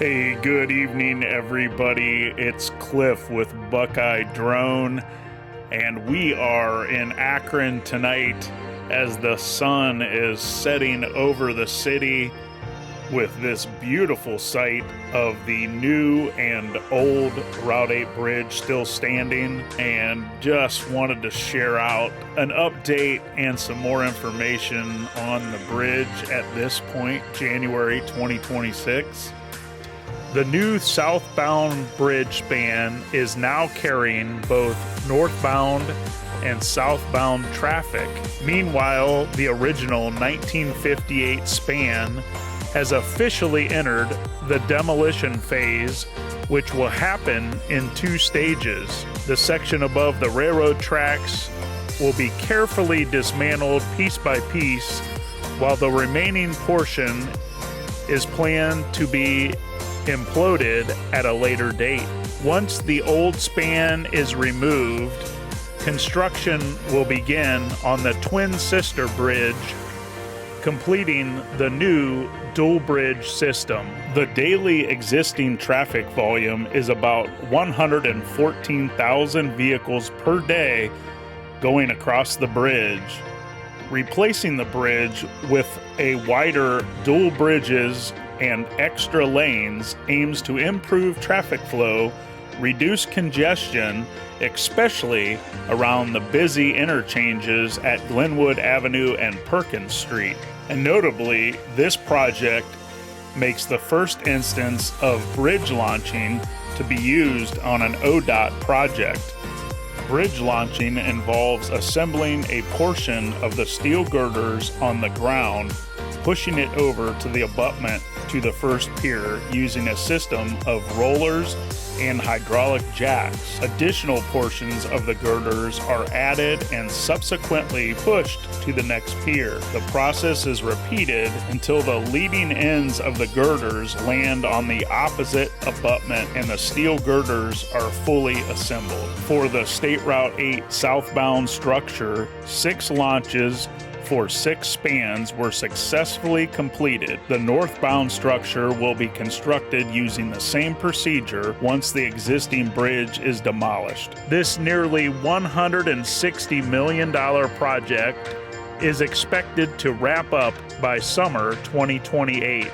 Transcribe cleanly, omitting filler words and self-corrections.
Hey, good evening, everybody. It's Cliff with Buckeye Drone, and we are in Akron tonight as the sun is setting over the city with this beautiful sight of the new and old Route 8 bridge still standing, and just wanted to share out an update and some more information on the bridge at this point, January 2026. The new southbound bridge span is now carrying both northbound and southbound traffic. Meanwhile, the original 1958 span has officially entered the demolition phase, which will happen in two stages. The section above the railroad tracks will be carefully dismantled piece by piece, while the remaining portion is planned to be imploded at a later date. Once the old span is removed, construction will begin on the twin sister bridge, completing the new dual bridge system. The daily existing traffic volume is about 114,000 vehicles per day going across the bridge. Replacing the bridge with a wider dual bridges and extra lanes aims to improve traffic flow, reduce congestion, especially around the busy interchanges at Glenwood Avenue and Perkins Street. And notably, this project makes the first instance of bridge launching to be used on an ODOT project. Bridge launching involves assembling a portion of the steel girders on the ground, pushing it over to the abutment to the first pier using a system of rollers and hydraulic jacks. Additional portions of the girders are added and subsequently pushed to the next pier. The process is repeated until the leading ends of the girders land on the opposite abutment and the steel girders are fully assembled. For the State Route 8 southbound structure, 6 launches for 6 spans were successfully completed. The northbound structure will be constructed using the same procedure once the existing bridge is demolished. This nearly $160 million project is expected to wrap up by summer 2028.